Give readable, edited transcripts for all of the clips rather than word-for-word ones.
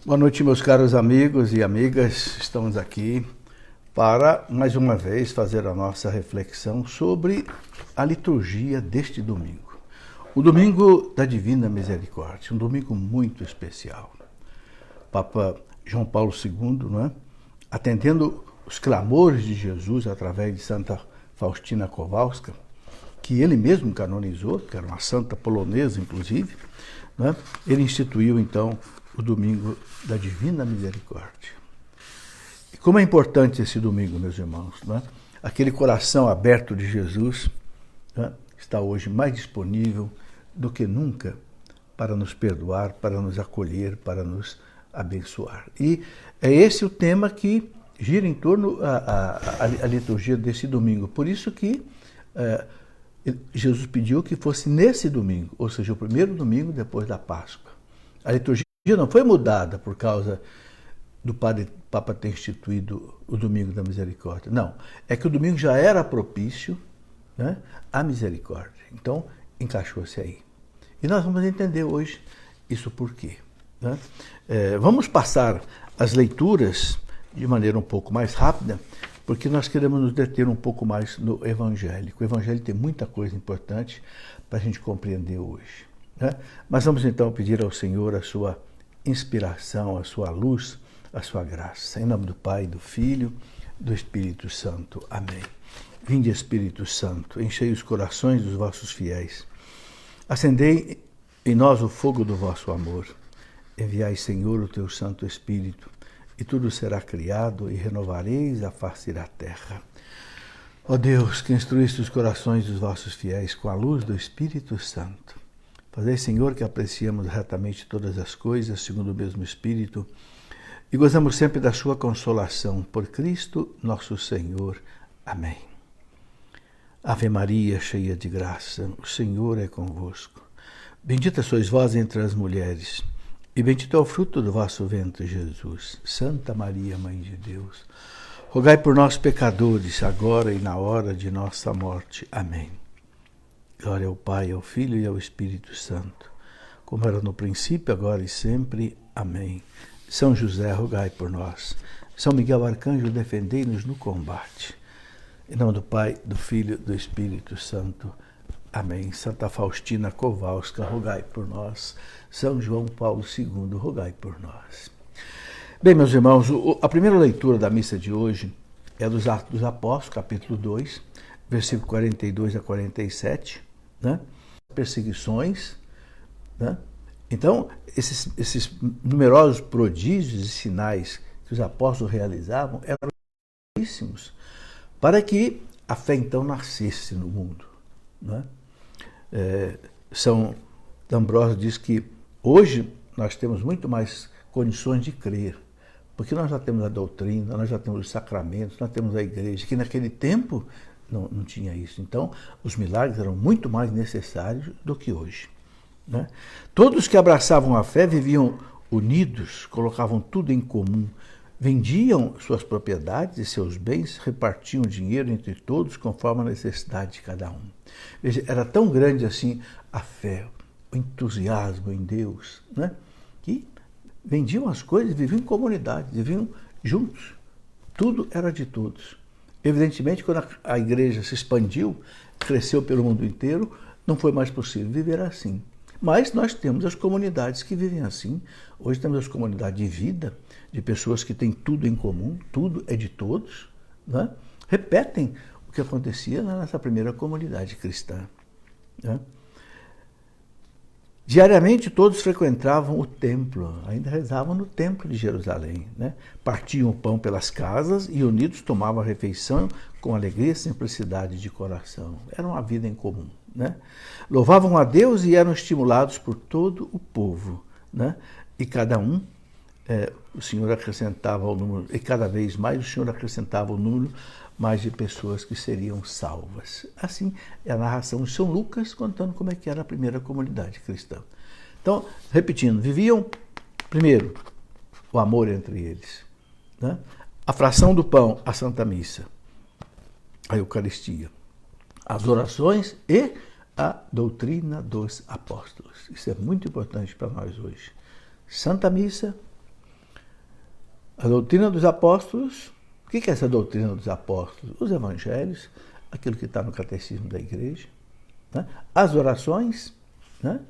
Boa noite, meus caros amigos e amigas. Estamos aqui para, mais uma vez, fazer a nossa reflexão sobre a liturgia deste domingo. O domingo da Divina Misericórdia, um domingo muito especial. Papa João Paulo II, não é? Atendendo os clamores de Jesus através de Santa Faustina Kowalska, que ele mesmo canonizou, que era uma santa polonesa, inclusive, né? Ele instituiu, então, o domingo da Divina Misericórdia. E como é importante esse domingo, meus irmãos, né? Aquele coração aberto de Jesus, né? Está hoje mais disponível do que nunca para nos perdoar, para nos acolher, para nos abençoar. E é esse o tema que gira em torno a liturgia desse domingo. Por isso que Jesus pediu que fosse nesse domingo, ou seja, o primeiro domingo depois da Páscoa. A liturgia não foi mudada por causa do Papa ter instituído o domingo da misericórdia. Não, é que o domingo já era propício, né, à misericórdia. Então, encaixou-se aí. E nós vamos entender hoje isso por quê, né? Vamos passar as leituras de maneira um pouco mais rápida, porque nós queremos nos deter um pouco mais no Evangelho. O Evangelho tem muita coisa importante para a gente compreender hoje, né? Mas vamos então pedir ao Senhor a sua inspiração, a sua luz, a sua graça. Em nome do Pai, do Filho, do Espírito Santo. Amém. Vinde, Espírito Santo, enchei os corações dos vossos fiéis. Acendei em nós o fogo do vosso amor. Enviai, Senhor, o teu Santo Espírito, e tudo será criado, e renovareis a face da terra. Ó Deus, que instruíste os corações dos vossos fiéis com a luz do Espírito Santo, fazei, Senhor, que apreciemos retamente todas as coisas, segundo o mesmo Espírito, e gozamos sempre da sua consolação. Por Cristo nosso Senhor. Amém. Ave Maria, cheia de graça, o Senhor é convosco. Bendita sois vós entre as mulheres, e bendito é o fruto do vosso ventre, Jesus. Santa Maria, Mãe de Deus, rogai por nós, pecadores, agora e na hora de nossa morte. Amém. Glória ao Pai, ao Filho e ao Espírito Santo, como era no princípio, agora e sempre. Amém. São José, rogai por nós. São Miguel Arcanjo, defendei-nos no combate. Em nome do Pai, do Filho e do Espírito Santo. Amém. Santa Faustina Kowalska, rogai por nós. São João Paulo II, rogai por nós. Bem, meus irmãos, a primeira leitura da missa de hoje é dos Atos dos Apóstolos, capítulo 2, versículo 42 a 47, né? Perseguições, né? Então, esses numerosos prodígios e sinais que os apóstolos realizavam eram importantíssimos para que a fé então nascesse no mundo, né? São Ambrósio diz que hoje nós temos muito mais condições de crer, porque nós já temos a doutrina, nós já temos os sacramentos, nós temos a igreja, que naquele tempo não tinha isso. Então, os milagres eram muito mais necessários do que hoje, né? Todos que abraçavam a fé viviam unidos, colocavam tudo em comum, vendiam suas propriedades e seus bens, repartiam dinheiro entre todos conforme a necessidade de cada um. Veja, era tão grande assim a fé, o entusiasmo em Deus, né? Que vendiam as coisas, viviam em comunidade, viviam juntos. Tudo era de todos. Evidentemente, quando a igreja se expandiu, cresceu pelo mundo inteiro, não foi mais possível viver assim. Mas nós temos as comunidades que vivem assim. Hoje temos as comunidades de vida, de pessoas que têm tudo em comum, tudo é de todos, né? Repetem o que acontecia nessa primeira comunidade cristã, né? Diariamente todos frequentavam o templo, ainda rezavam no templo de Jerusalém, né? Partiam o pão pelas casas e unidos tomavam a refeição com alegria e simplicidade de coração. Era uma vida em comum, né? Louvavam a Deus e eram estimulados por todo o povo, né? E cada um, o Senhor acrescentava o número, e cada vez mais o Senhor acrescentava o número mais de pessoas que seriam salvas. Assim é a narração de São Lucas contando como é que era a primeira comunidade cristã. Então, repetindo, viviam, primeiro, o amor entre eles, né? A fração do pão, a Santa Missa, a Eucaristia, as orações e a doutrina dos apóstolos. Isso é muito importante para nós hoje. Santa Missa, A doutrina dos apóstolos. O que é essa doutrina dos apóstolos? Os evangelhos, aquilo que está no catecismo da igreja, né? As orações, né?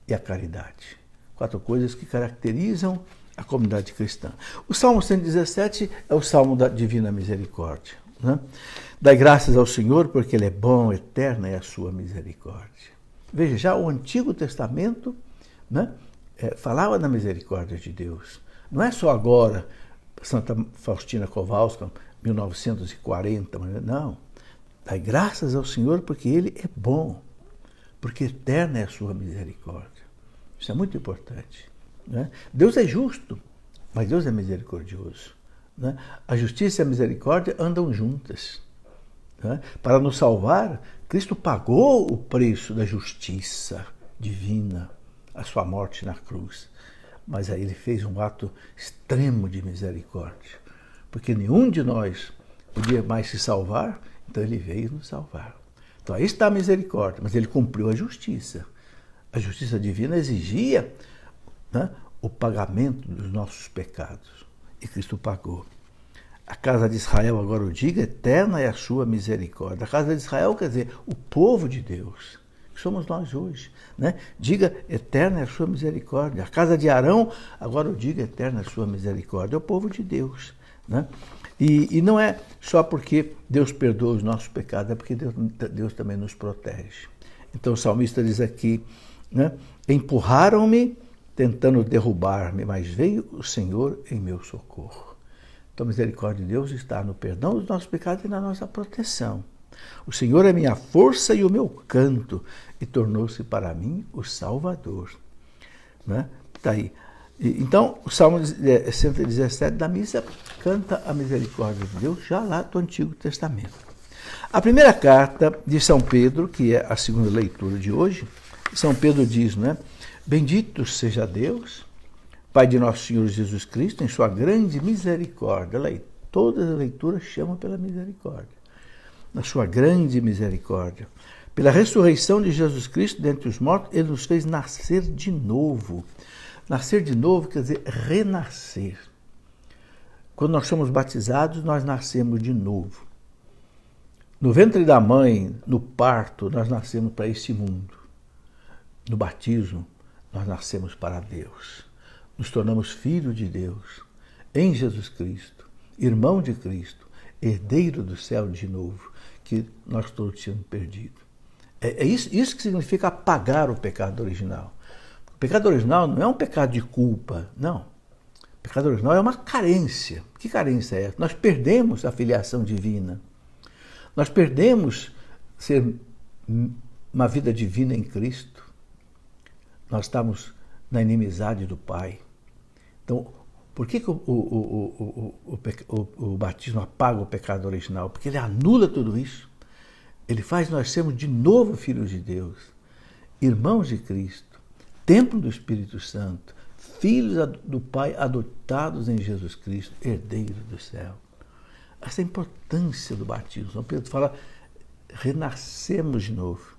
E a caridade. 4 coisas que caracterizam a comunidade cristã. O Salmo 117 é o Salmo da Divina Misericórdia. Né? Dai graças ao Senhor, porque Ele é bom, eterna é a sua misericórdia. Veja, já o Antigo Testamento, né, falava da misericórdia de Deus. Não é só agora, Santa Faustina Kowalska, 1940, não. Dai graças ao Senhor, porque Ele é bom, porque eterna é a sua misericórdia. Isso é muito importante. Né? Deus é justo, mas Deus é misericordioso. Né? A justiça e a misericórdia andam juntas. Né? Para nos salvar, Cristo pagou o preço da justiça divina, a sua morte na cruz. Mas aí ele fez um ato extremo de misericórdia, porque nenhum de nós podia mais se salvar, então ele veio nos salvar. Então aí está a misericórdia, mas ele cumpriu a justiça. A justiça divina exigia, né, o pagamento dos nossos pecados. E Cristo pagou. A casa de Israel, agora o diga, eterna é a sua misericórdia. A casa de Israel quer dizer o povo de Deus, que somos nós hoje. Né? Diga, eterna é a sua misericórdia. A casa de Arão, agora o diga, eterna é a sua misericórdia. É o povo de Deus. Né? E não é só porque Deus perdoa os nossos pecados, é porque Deus também nos protege. Então o salmista diz aqui, né? Empurraram-me tentando derrubar-me, mas veio o Senhor em meu socorro. Então a misericórdia de Deus está no perdão dos nossos pecados e na nossa proteção. O Senhor é minha força e o meu canto, e tornou-se para mim o Salvador. Né? Tá aí. Então, o Salmo 117 da missa canta a misericórdia de Deus já lá do Antigo Testamento. A primeira carta de São Pedro, que é a segunda leitura de hoje, São Pedro diz, né? Bendito seja Deus, Pai de nosso Senhor Jesus Cristo, em sua grande misericórdia. Todas as leituras chamam pela misericórdia. Na sua grande misericórdia. Pela ressurreição de Jesus Cristo dentre os mortos, Ele nos fez nascer de novo. Nascer de novo quer dizer renascer. Quando nós somos batizados, nós nascemos de novo. No ventre da mãe, no parto, nós nascemos para esse mundo. No batismo, nós nascemos para Deus. Nos tornamos filhos de Deus, em Jesus Cristo, irmão de Cristo, herdeiro do céu de novo, que nós todos tínhamos perdido. É isso que significa apagar o pecado original. O pecado original não é um pecado de culpa, não. O pecado original é uma carência. Que carência é essa? Nós perdemos a filiação divina. Nós perdemos ser uma vida divina em Cristo. Nós estamos na inimizade do Pai. Então, por que o batismo apaga o pecado original? Porque ele anula tudo isso. Ele faz nós sermos de novo filhos de Deus, irmãos de Cristo, templo do Espírito Santo, filhos do Pai adotados em Jesus Cristo, herdeiros do céu. Essa é a importância do batismo. São Pedro fala, renascemos de novo,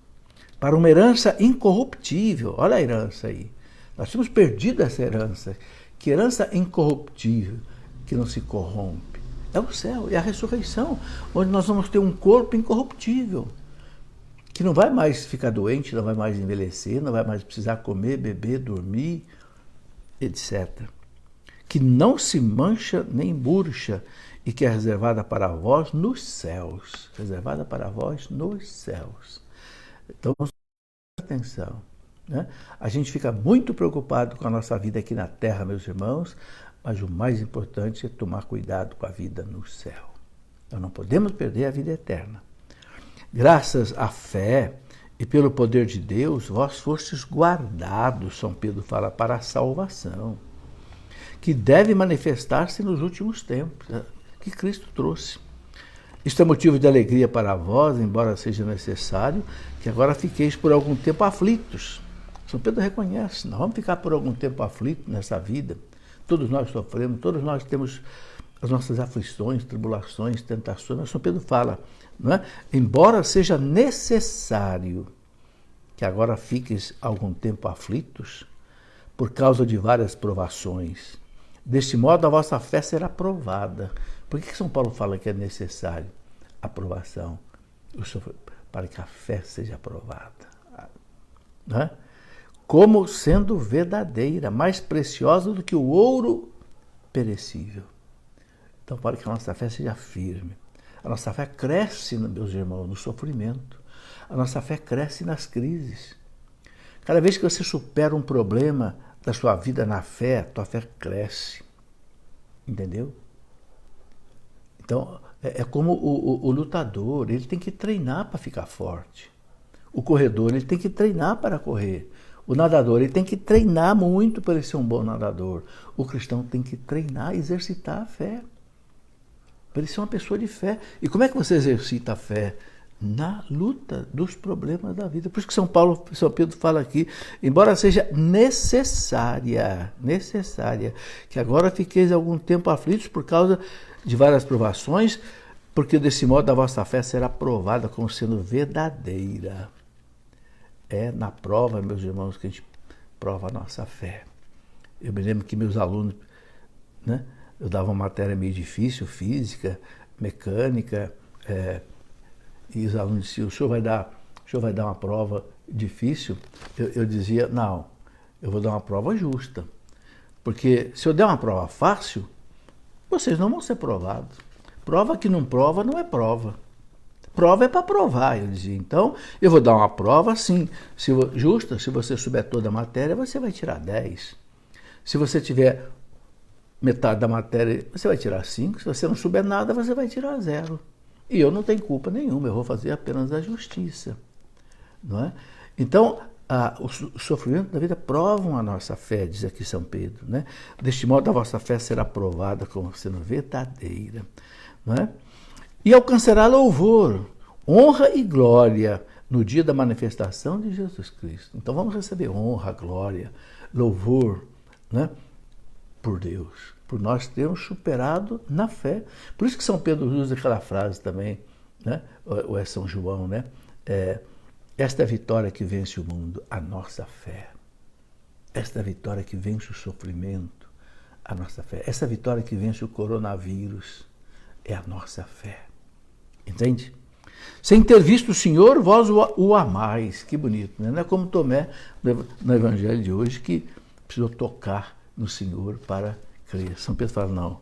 para uma herança incorruptível. Olha a herança aí. Nós tínhamos perdido essa herança. Que herança incorruptível, que não se corrompe. É o céu, é a ressurreição, onde nós vamos ter um corpo incorruptível, que não vai mais ficar doente, não vai mais envelhecer, não vai mais precisar comer, beber, dormir, etc. Que não se mancha nem murcha, e que é reservada para vós nos céus. Reservada para vós nos céus. Então, atenção. Né? A gente fica muito preocupado com a nossa vida aqui na terra, meus irmãos, mas o mais importante é tomar cuidado com a vida no céu. Nós não podemos perder a vida eterna. Graças à fé e pelo poder de Deus, vós fostes guardados, São Pedro fala, para a salvação, que deve manifestar-se nos últimos tempos, que Cristo trouxe. Isto é motivo de alegria para vós, embora seja necessário que agora fiqueis por algum tempo aflitos. São Pedro reconhece, nós vamos ficar por algum tempo aflitos nessa vida. Todos nós sofremos, todos nós temos as nossas aflições, tribulações, tentações. Mas São Pedro fala, não é? Embora seja necessário que agora fiqueis algum tempo aflitos, por causa de várias provações, Deste modo a vossa fé será provada. Por que São Paulo fala que é necessário aprovação para que a fé seja aprovada? Não é? Como sendo verdadeira, mais preciosa do que o ouro perecível. Então, para que a nossa fé seja firme. A nossa fé cresce, meus irmãos, no sofrimento. A nossa fé cresce nas crises. Cada vez que você supera um problema da sua vida na fé, tua fé cresce. Entendeu? Então, é como o lutador, ele tem que treinar para ficar forte. O corredor, ele tem que treinar para correr. O nadador, ele tem que treinar muito para ele ser um bom nadador. O cristão tem que treinar, exercitar a fé. Para ele ser uma pessoa de fé. E como é que você exercita a fé? Na luta dos problemas da vida. Por isso que São Pedro fala aqui, embora seja necessária, que agora fiqueis algum tempo aflitos por causa de várias provações, porque desse modo a vossa fé será provada como sendo verdadeira. É na prova, meus irmãos, que a gente prova a nossa fé. Eu me lembro que meus alunos, né, eu dava uma matéria meio difícil, física, mecânica, e os alunos diziam, o senhor vai dar uma prova difícil? Eu dizia, não, eu vou dar uma prova justa. Porque se eu der uma prova fácil, vocês não vão ser provados. Prova que não prova não é prova. Prova é para provar, eu dizia. Então, eu vou dar uma prova, sim, justa. Se você souber toda a matéria, você vai tirar 10. Se você tiver metade da matéria, você vai tirar 5. Se você não souber nada, você vai tirar 0. E eu não tenho culpa nenhuma, eu vou fazer apenas a justiça. Não é? Então, o sofrimento da vida provam a nossa fé, diz aqui São Pedro. Né? Deste modo, a vossa fé será provada como sendo verdadeira. Não é? E alcançará louvor, honra e glória no dia da manifestação de Jesus Cristo. Então, vamos receber honra, glória, louvor, né? Por Deus. Por nós termos superado na fé. Por isso que São Pedro usa aquela frase também, né? Ou é São João, né? Esta é a vitória que vence o mundo, a nossa fé. Esta é a vitória que vence o sofrimento, a nossa fé. Esta é a vitória que vence o coronavírus, é a nossa fé. Entende? Sem ter visto o Senhor, vós o amais. Que bonito, né? Não é como Tomé no Evangelho de hoje, que precisou tocar no Senhor para crer. São Pedro fala, não,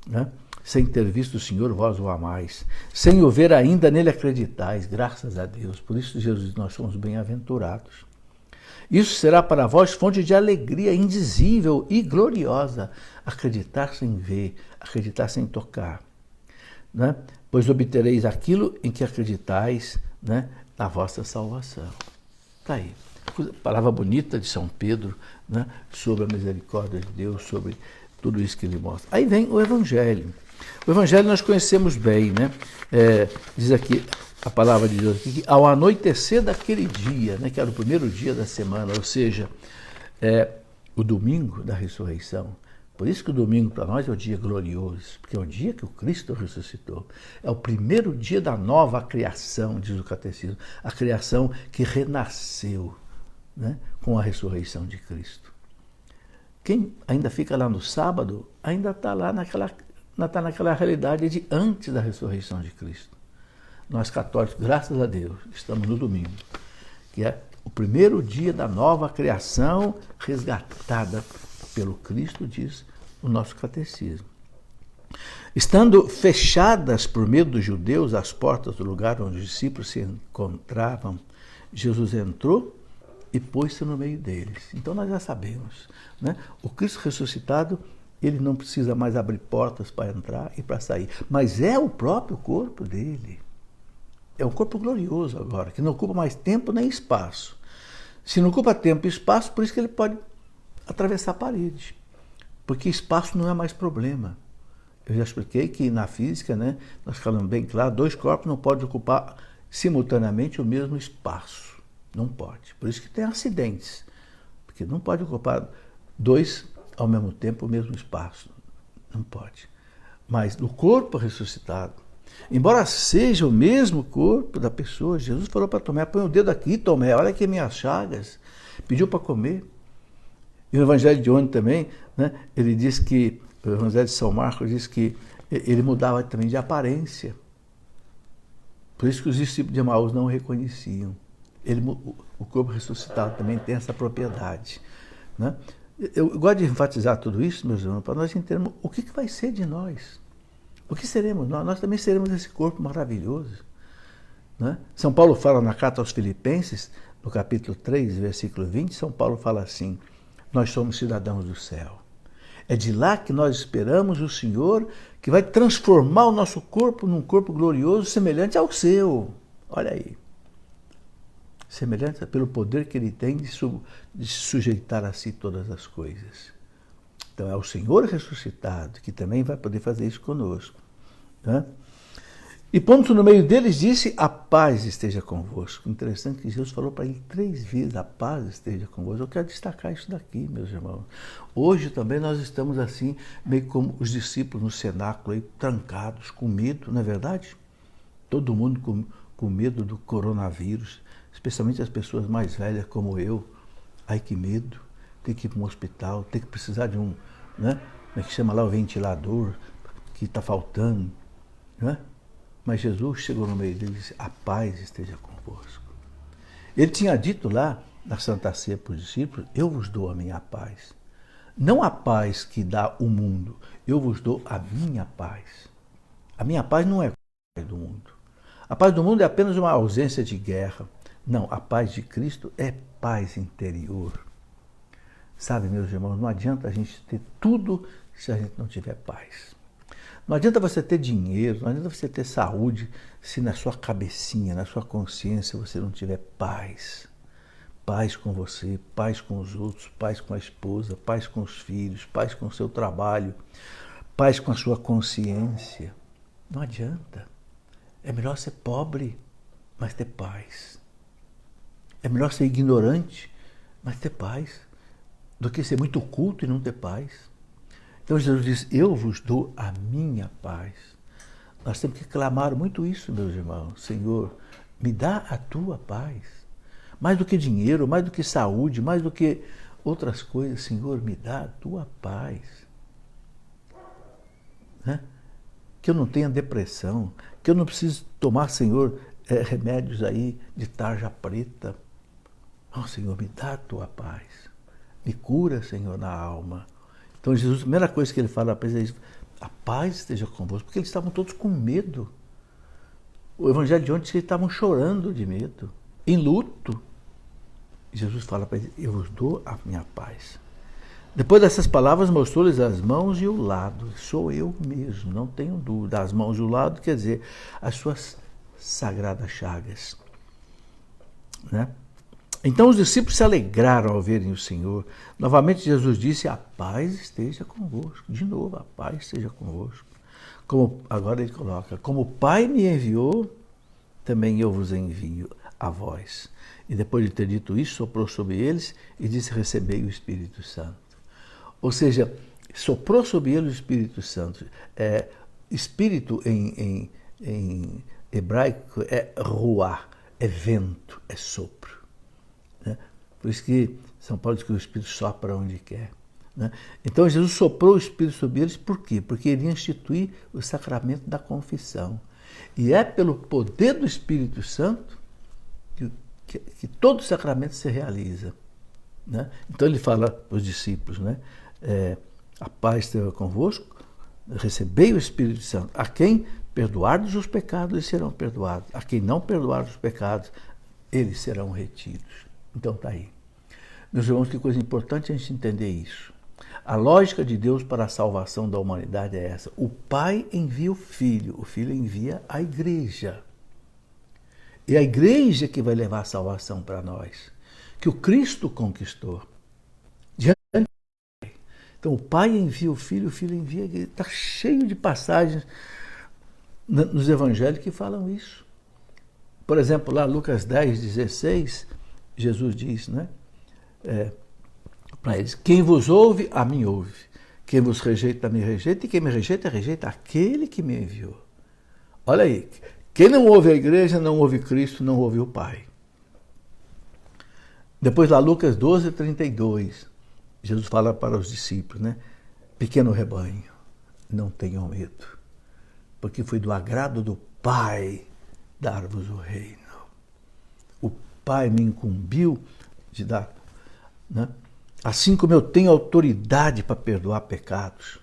né? Sem ter visto o Senhor, vós o amais. Sem o ver ainda, nele acreditais, graças a Deus. Por isso, Jesus, nós somos bem-aventurados. Isso será para vós fonte de alegria indizível e gloriosa. Acreditar sem ver, acreditar sem tocar. Né? Pois obtereis aquilo em que acreditais, né? Na vossa salvação. Está aí. Palavra bonita de São Pedro, né? Sobre a misericórdia de Deus, sobre tudo isso que ele mostra. Aí vem o Evangelho. O Evangelho nós conhecemos bem, né? Diz aqui a palavra de Deus aqui, que ao anoitecer daquele dia, né? Que era o primeiro dia da semana, ou seja, o domingo da ressurreição. Por isso que o domingo para nós é o dia glorioso, porque é o dia que o Cristo ressuscitou. É o primeiro dia da nova criação, diz o Catecismo, a criação que renasceu, né, com a ressurreição de Cristo. Quem ainda fica lá no sábado, ainda está lá naquela realidade de antes da ressurreição de Cristo. Nós católicos, graças a Deus, estamos no domingo, que é o primeiro dia da nova criação resgatada pelo Cristo, diz o nosso catecismo. Estando fechadas por medo dos judeus as portas do lugar onde os discípulos se encontravam, Jesus entrou e pôs-se no meio deles. Então nós já sabemos, né? O Cristo ressuscitado, ele não precisa mais abrir portas para entrar e para sair, mas é o próprio corpo dele. É um corpo glorioso agora, que não ocupa mais tempo nem espaço. Se não ocupa tempo e espaço, por isso que ele pode atravessar a parede, porque espaço não é mais problema. Eu já expliquei que na física, né, nós falamos bem claro, 2 corpos não podem ocupar simultaneamente o mesmo espaço. Não pode. Por isso que tem acidentes, porque não pode ocupar 2 ao mesmo tempo o mesmo espaço. Não pode. Mas no corpo ressuscitado, embora seja o mesmo corpo da pessoa, Jesus falou para Tomé, põe o dedo aqui, Tomé, olha aqui minhas chagas. Pediu para comer. E no Evangelho de ontem também, né, ele diz que O Evangelho de São Marcos diz que ele mudava também de aparência. Por isso que os discípulos de Emaús não o reconheciam. O corpo ressuscitado também tem essa propriedade, né? Eu gosto de enfatizar tudo isso, meus irmãos, para nós entendermos o que vai ser de nós. O que seremos? Nós também seremos esse corpo maravilhoso, né? São Paulo fala na carta aos Filipenses, no capítulo 3, versículo 20, São Paulo fala assim: nós somos cidadãos do céu. É de lá que nós esperamos o Senhor, que vai transformar o nosso corpo num corpo glorioso, semelhante ao seu. Olha aí. Semelhante pelo poder que ele tem de sujeitar a si todas as coisas. Então é o Senhor ressuscitado que também vai poder fazer isso conosco, né? E pondo no meio deles, disse: a paz esteja convosco. Interessante que Jesus falou para ele 3 vezes: a paz esteja convosco. Eu quero destacar isso daqui, meus irmãos. Hoje também nós estamos assim, meio como os discípulos no cenáculo, aí, trancados, com medo, não é verdade? Todo mundo com medo do coronavírus, especialmente as pessoas mais velhas como eu. Ai, que medo, tem que ir para um hospital, tem que precisar de um, né? Como é que chama lá, o ventilador, que está faltando, né? Mas Jesus chegou no meio dele e disse: a paz esteja convosco. Ele tinha dito lá na Santa Ceia para os discípulos: eu vos dou a minha paz. Não a paz que dá o mundo, eu vos dou a minha paz. A minha paz não é a paz do mundo. A paz do mundo é apenas uma ausência de guerra. Não, a paz de Cristo é paz interior. Sabe, meus irmãos, não adianta a gente ter tudo se a gente não tiver paz. Não adianta você ter dinheiro, não adianta você ter saúde, se na sua cabecinha, na sua consciência você não tiver paz. Paz com você, paz com os outros, paz com a esposa, paz com os filhos, paz com o seu trabalho, paz com a sua consciência. Não adianta. É melhor ser pobre, mas ter paz. É melhor ser ignorante, mas ter paz, do que ser muito culto e não ter paz. Então Jesus diz: eu vos dou a minha paz. Nós temos que clamar muito isso, meus irmãos. Senhor, me dá a tua paz. Mais do que dinheiro, mais do que saúde, mais do que outras coisas, Senhor, me dá a tua paz. Né? Que eu não tenha depressão, que eu não precise tomar, Senhor, remédios aí de tarja preta. Oh, Senhor, me dá a tua paz. Me cura, Senhor, na alma. Então Jesus, a primeira coisa que ele fala para eles é: a paz esteja convosco, porque eles estavam todos com medo. O Evangelho de ontem diz que eles estavam chorando de medo, em luto. E Jesus fala para eles: eu vos dou a minha paz. Depois dessas palavras, mostrou-lhes as mãos e o lado. Sou eu mesmo, não tenho dúvida. As mãos e o lado quer dizer as suas sagradas chagas, né? Então os discípulos se alegraram ao verem o Senhor. Novamente Jesus disse: a paz esteja convosco. De novo, a paz esteja convosco. Agora ele coloca: como o Pai me enviou, também eu vos envio a vós. E depois de ter dito isso, soprou sobre eles e disse: recebei o Espírito Santo. Ou seja, soprou sobre eles o Espírito Santo. Espírito em hebraico é ruá, é vento, é sopro. Né? Por isso que São Paulo diz que o Espírito sopra onde quer. Né? Então Jesus soprou o Espírito sobre eles, por quê? Porque ele ia instituir o sacramento da confissão. E é pelo poder do Espírito Santo que todo o sacramento se realiza. Né? Então ele fala para os discípulos, né? A paz esteja convosco, recebei o Espírito Santo. A quem perdoardes os pecados, eles serão perdoados. A quem não perdoar os pecados, eles serão retidos. Então está aí. Meus irmãos, que coisa importante a gente entender isso. A lógica de Deus para a salvação da humanidade é essa. O Pai envia o Filho envia a Igreja. É a Igreja que vai levar a salvação para nós, que o Cristo conquistou. Então o Pai envia o Filho envia a Igreja. Está cheio de passagens nos Evangelhos que falam isso. Por exemplo, lá Lucas 10:16, Jesus diz, né? Para eles: quem vos ouve, a mim ouve. Quem vos rejeita, a mim rejeita. E quem me rejeita, rejeita aquele que me enviou. Olha aí. Quem não ouve a Igreja, não ouve Cristo, não ouve o Pai. Depois lá Lucas 12:32, Jesus fala para os discípulos, né? pequeno rebanho, não tenham medo, porque foi do agrado do Pai dar-vos o reino. O Pai me incumbiu de dar, né? Assim como eu tenho autoridade para perdoar pecados,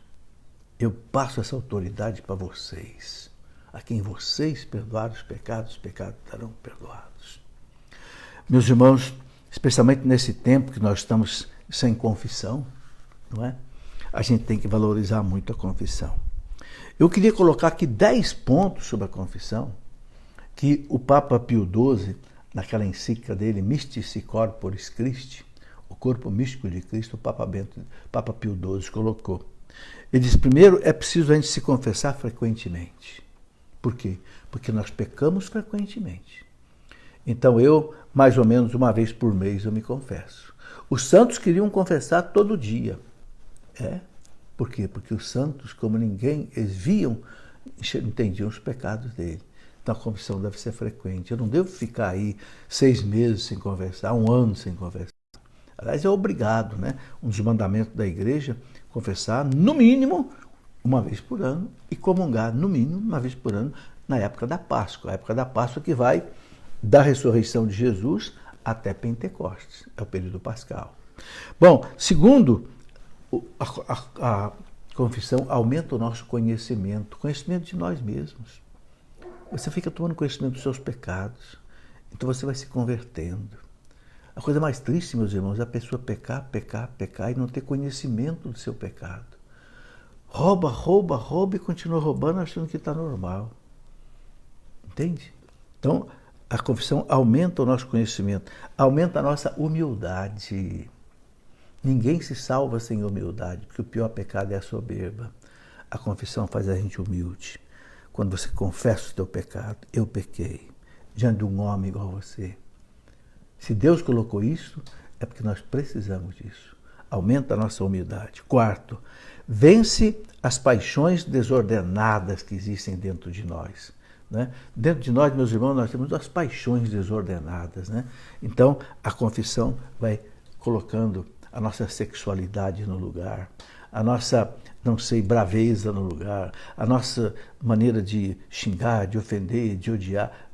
eu passo essa autoridade para vocês. A quem vocês perdoarem os pecados estarão perdoados. Meus irmãos, especialmente nesse tempo que nós estamos sem confissão, não é? A gente tem que valorizar muito a confissão. Eu queria colocar aqui 10 pontos sobre a confissão que o Papa Pio XII, naquela encíclica dele, Mystici Corporis Christi, o corpo místico de Cristo, o Papa Pio XII colocou. Ele diz, primeiro, é preciso a gente se confessar frequentemente. Por quê? Porque nós pecamos frequentemente. Então eu, mais ou menos uma vez por mês, eu me confesso. Os santos queriam confessar todo dia. Por quê? Porque os santos, como ninguém, eles viam, entendiam os pecados dele. Então a confissão deve ser frequente. Eu não devo ficar aí 6 meses sem conversar, 1 ano sem conversar. Aliás, é obrigado, né? Um dos mandamentos da igreja, confessar no mínimo uma vez por ano e comungar no mínimo uma vez por ano na época da Páscoa. A época da Páscoa que vai da ressurreição de Jesus até Pentecostes. É o período pascal. Bom, segundo, a confissão aumenta o nosso conhecimento de nós mesmos. Você fica tomando conhecimento dos seus pecados, então você vai se convertendo. A coisa mais triste, meus irmãos, é a pessoa pecar e não ter conhecimento do seu pecado. Rouba e continua roubando achando que está normal. Entende? Então, a confissão aumenta o nosso conhecimento, aumenta a nossa humildade. Ninguém se salva sem humildade, porque o pior pecado é a soberba. A confissão faz a gente humilde. Quando você confessa o teu pecado, eu pequei, diante de um homem igual a você. Se Deus colocou isso, é porque nós precisamos disso. Aumenta a nossa humildade. Quarto, vence as paixões desordenadas que existem dentro de nós. Né? Dentro de nós, meus irmãos, nós temos as paixões desordenadas. Né? Então, a confissão vai colocando a nossa sexualidade no lugar, a nossa, braveza no lugar, a nossa maneira de xingar, de ofender, de odiar,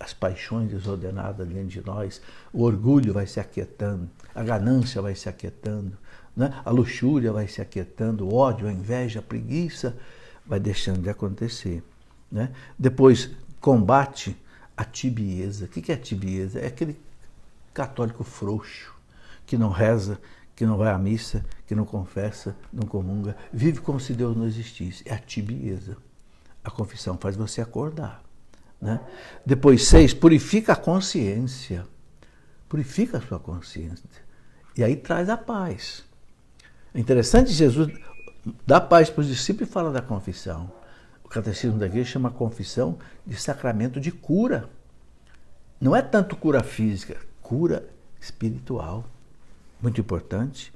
as paixões desordenadas dentro de nós, o orgulho vai se aquietando, a ganância vai se aquietando, né? A luxúria vai se aquietando, o ódio, a inveja, a preguiça vai deixando de acontecer. Né? Depois, combate a tibieza. O que é a tibieza? É aquele católico frouxo, que não reza, que não vai à missa, que não confessa, não comunga, vive como se Deus não existisse. É a tibieza. A confissão faz você acordar. Né? Depois, 6, purifica a consciência. Purifica a sua consciência. E aí traz a paz. É interessante, Jesus dá paz para os discípulos e fala da confissão. O catecismo da igreja chama a confissão de sacramento de cura. Não é tanto cura física, cura espiritual. Muito importante.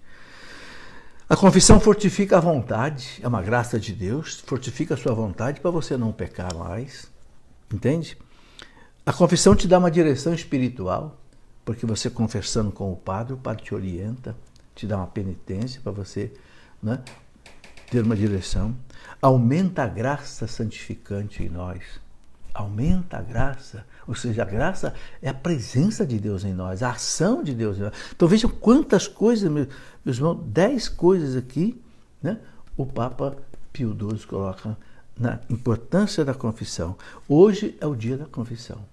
A confissão fortifica a vontade, é uma graça de Deus, fortifica a sua vontade para você não pecar mais. Entende? A confissão te dá uma direção espiritual, porque você confessando com o padre te orienta, te dá uma penitência para você, né, ter uma direção. Aumenta a graça santificante em nós. Aumenta a graça, ou seja, a graça é a presença de Deus em nós, a ação de Deus em nós. Então vejam quantas coisas, meus irmãos, 10 coisas aqui, né, o Papa Pio XII coloca na importância da confissão. Hoje é o dia da confissão.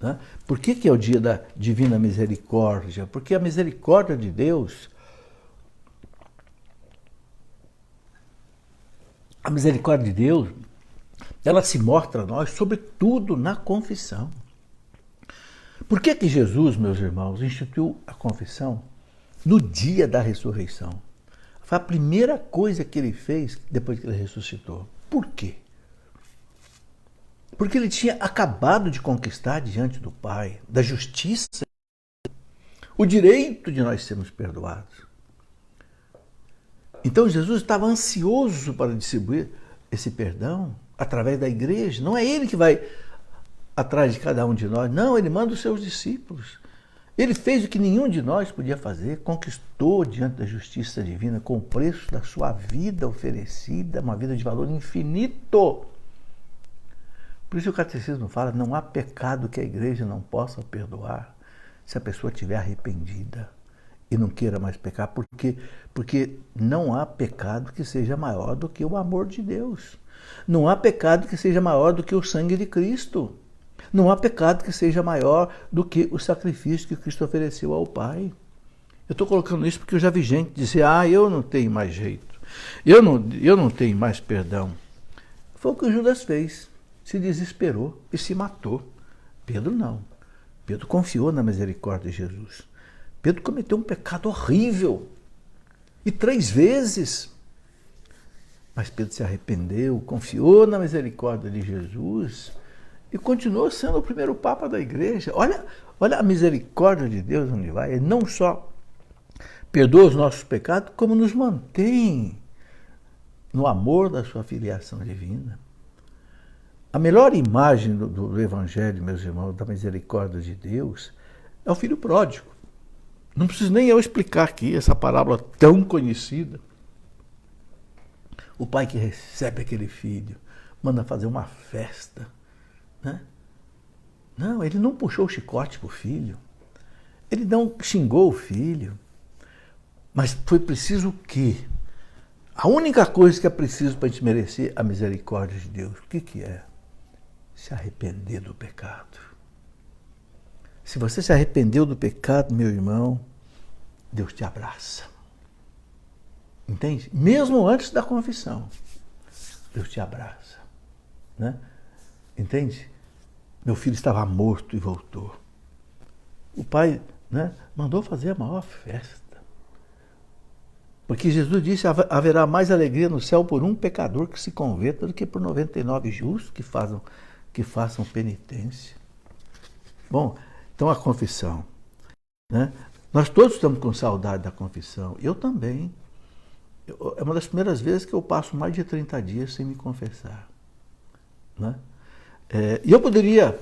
Né? Por que é o dia da divina misericórdia? Porque a misericórdia de Deus, ela se mostra a nós, sobretudo na confissão. Por que Jesus, meus irmãos, instituiu a confissão no dia da ressurreição? Foi a primeira coisa que ele fez depois que ele ressuscitou. Por quê? Porque ele tinha acabado de conquistar diante do Pai, da justiça, o direito de nós sermos perdoados. Então Jesus estava ansioso para distribuir esse perdão através da igreja. Não é ele que vai atrás de cada um de nós, não, ele manda os seus discípulos. Ele fez o que nenhum de nós podia fazer, conquistou diante da justiça divina com o preço da sua vida oferecida, uma vida de valor infinito. Por isso o catecismo fala, não há pecado que a igreja não possa perdoar se a pessoa estiver arrependida e não queira mais pecar, porque não há pecado que seja maior do que o amor de Deus. Não há pecado que seja maior do que o sangue de Cristo. Não há pecado que seja maior do que o sacrifício que Cristo ofereceu ao Pai. Eu estou colocando isso porque eu já vi gente dizer, eu não tenho mais jeito, eu não tenho mais perdão. Foi o que o Judas fez, se desesperou e se matou. Pedro não. Pedro confiou na misericórdia de Jesus. Pedro cometeu um pecado horrível, e 3 vezes. Mas Pedro se arrependeu, confiou na misericórdia de Jesus, e continuou sendo o primeiro Papa da Igreja. Olha a misericórdia de Deus onde vai. Ele não só perdoa os nossos pecados, como nos mantém no amor da sua filiação divina. A melhor imagem do Evangelho, meus irmãos, da misericórdia de Deus, é o filho pródigo. Não preciso nem eu explicar aqui essa parábola tão conhecida. O pai que recebe aquele filho, manda fazer uma festa. Né? Não, ele não puxou o chicote para o filho. Ele não xingou o filho. Mas foi preciso o quê? A única coisa que é preciso para a gente merecer a misericórdia de Deus, o que é? Se arrepender do pecado. Se você se arrependeu do pecado, meu irmão, Deus te abraça. Entende? Mesmo antes da confissão, Deus te abraça. Né? Entende? Meu filho estava morto e voltou. O pai, né, mandou fazer a maior festa. Porque Jesus disse, haverá mais alegria no céu por um pecador que se converta do que por 99 justos que façam penitência. Bom, então a confissão. Né? Nós todos estamos com saudade da confissão. Eu também. É uma das primeiras vezes que eu passo mais de 30 dias sem me confessar. Né? E eu poderia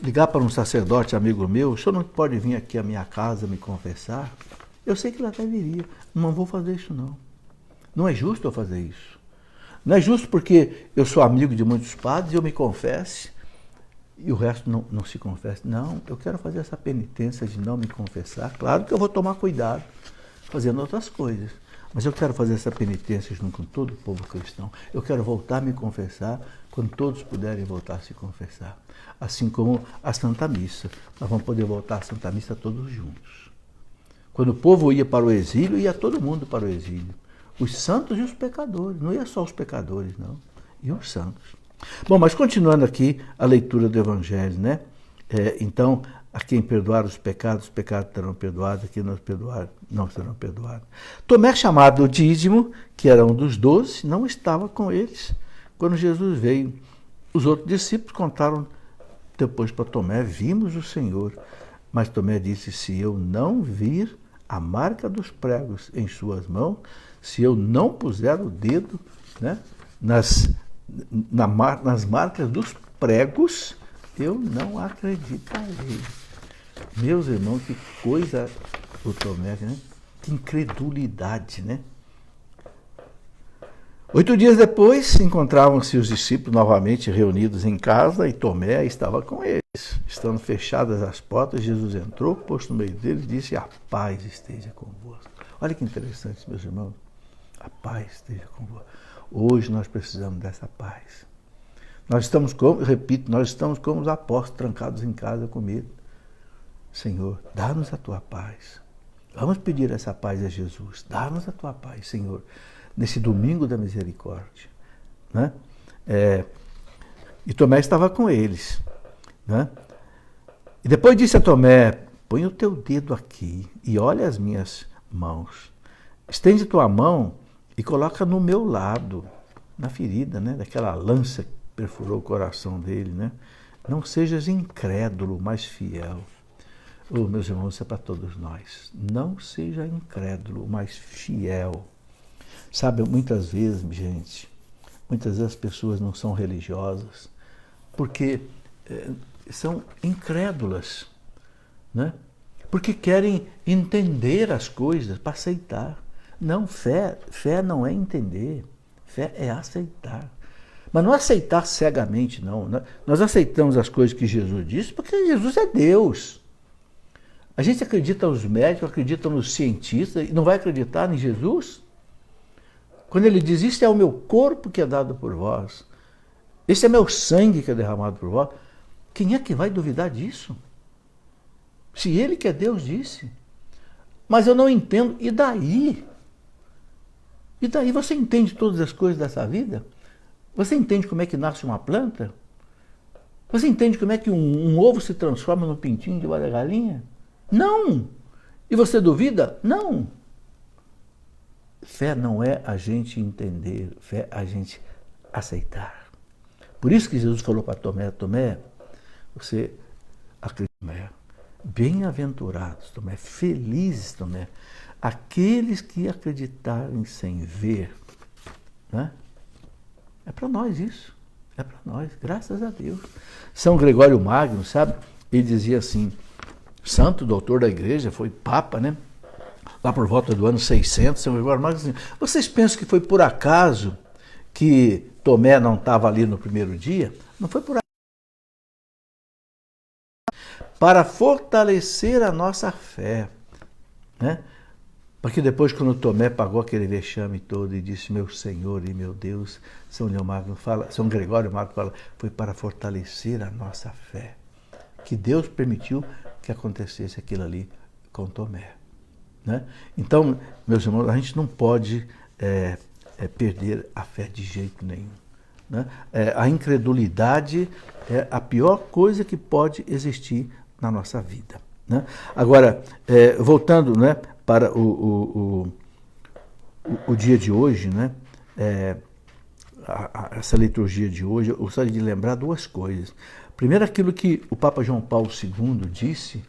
ligar para um sacerdote amigo meu, o senhor não pode vir aqui à minha casa me confessar? Eu sei que ele até viria. Não vou fazer isso não. Não é justo eu fazer isso. Não é justo porque eu sou amigo de muitos padres e eu me confesse e o resto não se confessa. Não, eu quero fazer essa penitência de não me confessar. Claro que eu vou tomar cuidado fazendo outras coisas. Mas eu quero fazer essa penitência junto com todo o povo cristão. Eu quero voltar a me confessar quando todos puderem voltar a se confessar. Assim como a Santa Missa. Nós vamos poder voltar à Santa Missa todos juntos. Quando o povo ia para o exílio, ia todo mundo para o exílio. Os santos e os pecadores. Não ia só os pecadores, não. E os santos. Bom, mas continuando aqui a leitura do Evangelho, né? Então, a quem perdoar os pecados terão perdoado, a quem não perdoar, não serão perdoados. Tomé, chamado Dídimo, que era um dos 12, não estava com eles quando Jesus veio. Os outros discípulos contaram depois para Tomé, vimos o Senhor. Mas Tomé disse, se eu não vir a marca dos pregos em suas mãos, se eu não puser o dedo, né, nas marcas dos pregos, eu não acreditarei. Meus irmãos, que coisa o Tomé, né? Que incredulidade, né? 8 dias depois, encontravam-se os discípulos novamente reunidos em casa e Tomé estava com eles. Estando fechadas as portas, Jesus entrou, posto no meio deles e disse, a paz esteja convosco. Olha que interessante, meus irmãos. A paz esteja convosco. Hoje nós precisamos dessa paz. Nós estamos como os apóstolos, trancados em casa com medo. Senhor, dá-nos a tua paz. Vamos pedir essa paz a Jesus. Dá-nos a tua paz, Senhor, nesse domingo da misericórdia. Né? E Tomé estava com eles. Né? E depois disse a Tomé, põe o teu dedo aqui e olha as minhas mãos. Estende tua mão e coloca no meu lado, na ferida, né? Daquela lança que perfurou o coração dele. Né? Não sejas incrédulo, mas fiel. Oh, meus irmãos, isso é para todos nós. Não seja incrédulo, mas fiel. Sabe, muitas vezes, gente, as pessoas não são religiosas porque são incrédulas. né? Porque querem entender as coisas para aceitar. Não, fé não é entender, fé é aceitar. Mas não aceitar cegamente, não. Nós aceitamos as coisas que Jesus disse porque Jesus é Deus. A gente acredita nos médicos, acredita nos cientistas e não vai acreditar em Jesus? Quando ele diz, isso é o meu corpo que é dado por vós, esse é meu sangue que é derramado por vós, quem é que vai duvidar disso? Se ele que é Deus disse. Mas eu não entendo, e daí? E daí você entende todas as coisas dessa vida? Você entende como é que nasce uma planta? Você entende como é que um ovo se transforma num pintinho de uma galinha? Não! E você duvida? Não! Fé não é a gente entender, fé é a gente aceitar. Por isso que Jesus falou para Tomé, Tomé, você acredita, Tomé, bem-aventurados, Tomé, felizes, Tomé, aqueles que acreditarem sem ver, né? É para nós isso, é para nós, graças a Deus. São Gregório Magno, sabe, ele dizia assim, santo doutor da igreja, foi papa, né? Lá por volta do ano 600, São Gregório Magno, assim, vocês pensam que foi por acaso que Tomé não estava ali no primeiro dia? Não foi por acaso. Para fortalecer a nossa fé, né? Porque depois, quando Tomé pagou aquele vexame todo e disse, meu Senhor e meu Deus, São Gregório Magno fala, foi para fortalecer a nossa fé, que Deus permitiu que acontecesse aquilo ali com Tomé. Né? Então, meus irmãos, a gente não pode perder a fé de jeito nenhum. Né? A incredulidade é a pior coisa que pode existir na nossa vida. Né? Agora, voltando, né, para o dia de hoje, né, essa liturgia de hoje, eu gostaria de lembrar duas coisas. Primeiro, aquilo que o Papa João Paulo II disse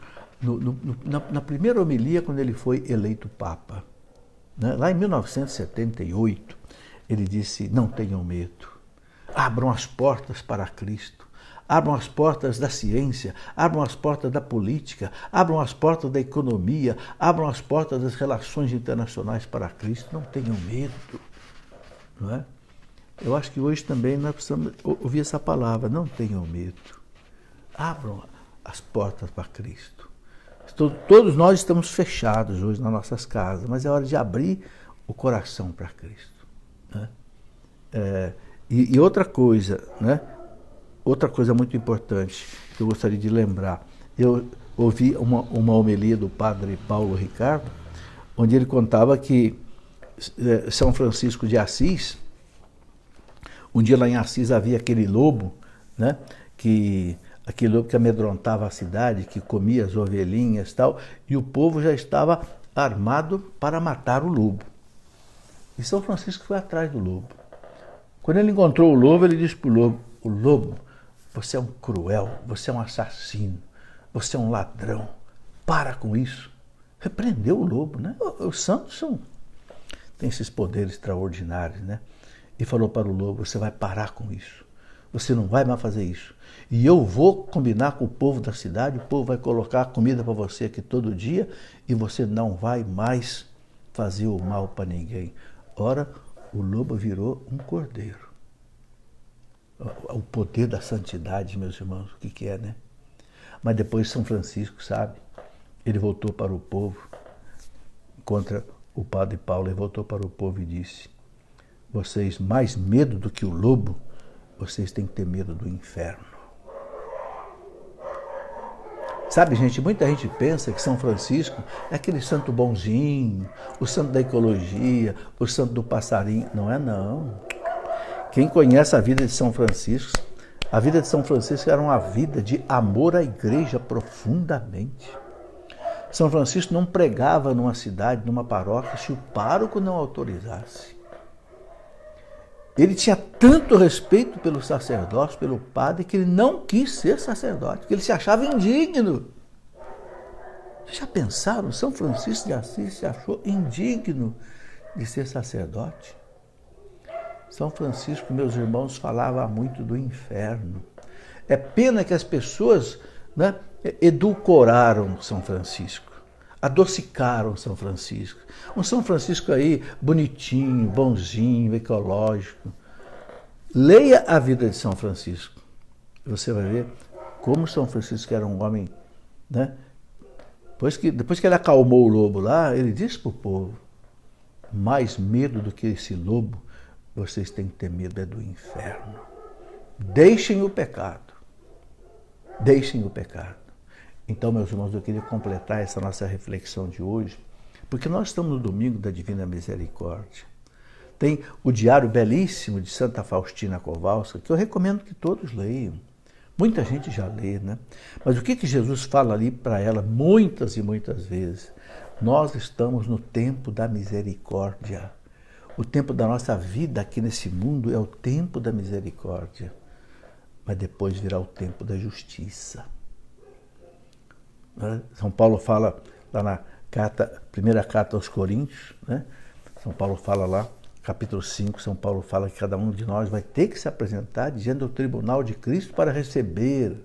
na primeira homilia, quando ele foi eleito Papa. Né? Lá em 1978, ele disse, não tenham medo, abram as portas para Cristo. Abram as portas da ciência, abram as portas da política, abram as portas da economia, abram as portas das relações internacionais para Cristo. Não tenham medo. Não é? Eu acho que hoje também nós precisamos ouvir essa palavra, não tenham medo. Abram as portas para Cristo. Todos nós estamos fechados hoje nas nossas casas, mas é hora de abrir o coração para Cristo. Né? E outra coisa, né? Outra coisa muito importante que eu gostaria de lembrar, eu ouvi uma homilia do padre Paulo Ricardo, onde ele contava que São Francisco de Assis, um dia lá em Assis havia aquele lobo, né, aquele lobo que amedrontava a cidade, que comia as ovelhinhas e tal, e o povo já estava armado para matar o lobo. E São Francisco foi atrás do lobo. Quando ele encontrou o lobo, ele disse para o lobo, você é um cruel, você é um assassino, você é um ladrão, para com isso. Repreendeu o lobo, né? Os santos têm esses poderes extraordinários, né? E falou para o lobo, você vai parar com isso, você não vai mais fazer isso. E eu vou combinar com o povo da cidade, o povo vai colocar comida para você aqui todo dia e você não vai mais fazer o mal para ninguém. Ora, o lobo virou um cordeiro. O poder da santidade, meus irmãos, o que é, né? Mas depois São Francisco, sabe? Ele voltou para o povo, contra o padre Paulo, ele voltou para o povo e disse, vocês, mais medo do que o lobo, vocês têm que ter medo do inferno. Sabe, gente, muita gente pensa que São Francisco é aquele santo bonzinho, o santo da ecologia, o santo do passarinho. Não é, não. Quem conhece a vida de São Francisco, a vida de São Francisco era uma vida de amor à igreja profundamente. São Francisco não pregava numa cidade, numa paróquia, se o pároco não autorizasse. Ele tinha tanto respeito pelo sacerdócio, pelo padre, que ele não quis ser sacerdote, que ele se achava indigno. Vocês já pensaram? São Francisco de Assis se achou indigno de ser sacerdote? São Francisco, meus irmãos, falava muito do inferno. É pena que as pessoas né, edulcoraram São Francisco, adocicaram São Francisco. Um São Francisco aí bonitinho, bonzinho, ecológico. Leia a vida de São Francisco. Você vai ver como São Francisco era um homem, né? Depois que ele acalmou o lobo lá, ele disse para o povo: mais medo do que esse lobo, vocês têm que ter medo é do inferno. Deixem o pecado. Deixem o pecado. Então, meus irmãos, eu queria completar essa nossa reflexão de hoje, porque nós estamos no domingo da Divina Misericórdia. Tem o diário belíssimo de Santa Faustina Kowalska, que eu recomendo que todos leiam. Muita gente já lê, né? Mas o que Jesus fala ali para ela muitas e muitas vezes? Nós estamos no tempo da misericórdia. O tempo da nossa vida aqui nesse mundo é o tempo da misericórdia. Mas depois virá o tempo da justiça. São Paulo fala lá na primeira carta aos Coríntios, né? São Paulo fala lá, capítulo 5, São Paulo fala que cada um de nós vai ter que se apresentar diante do tribunal de Cristo para receber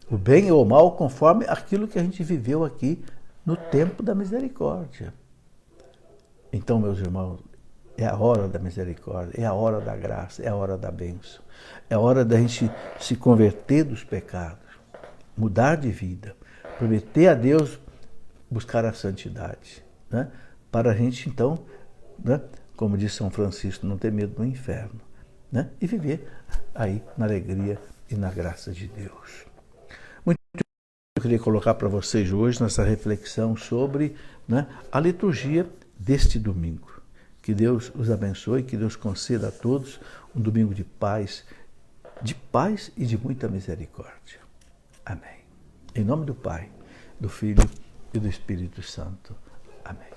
o bem ou o mal conforme aquilo que a gente viveu aqui no tempo da misericórdia. Então, meus irmãos, é a hora da misericórdia, é a hora da graça, é a hora da bênção. É a hora da gente se converter dos pecados, mudar de vida, prometer a Deus buscar a santidade, né? Para a gente, então, né, como diz São Francisco, não ter medo do inferno, né? E viver aí na alegria e na graça de Deus. Muito eu queria colocar para vocês hoje nessa reflexão sobre, né, a liturgia deste domingo. Que Deus os abençoe, que Deus conceda a todos um domingo de paz e de muita misericórdia. Amém. Em nome do Pai, do Filho e do Espírito Santo. Amém.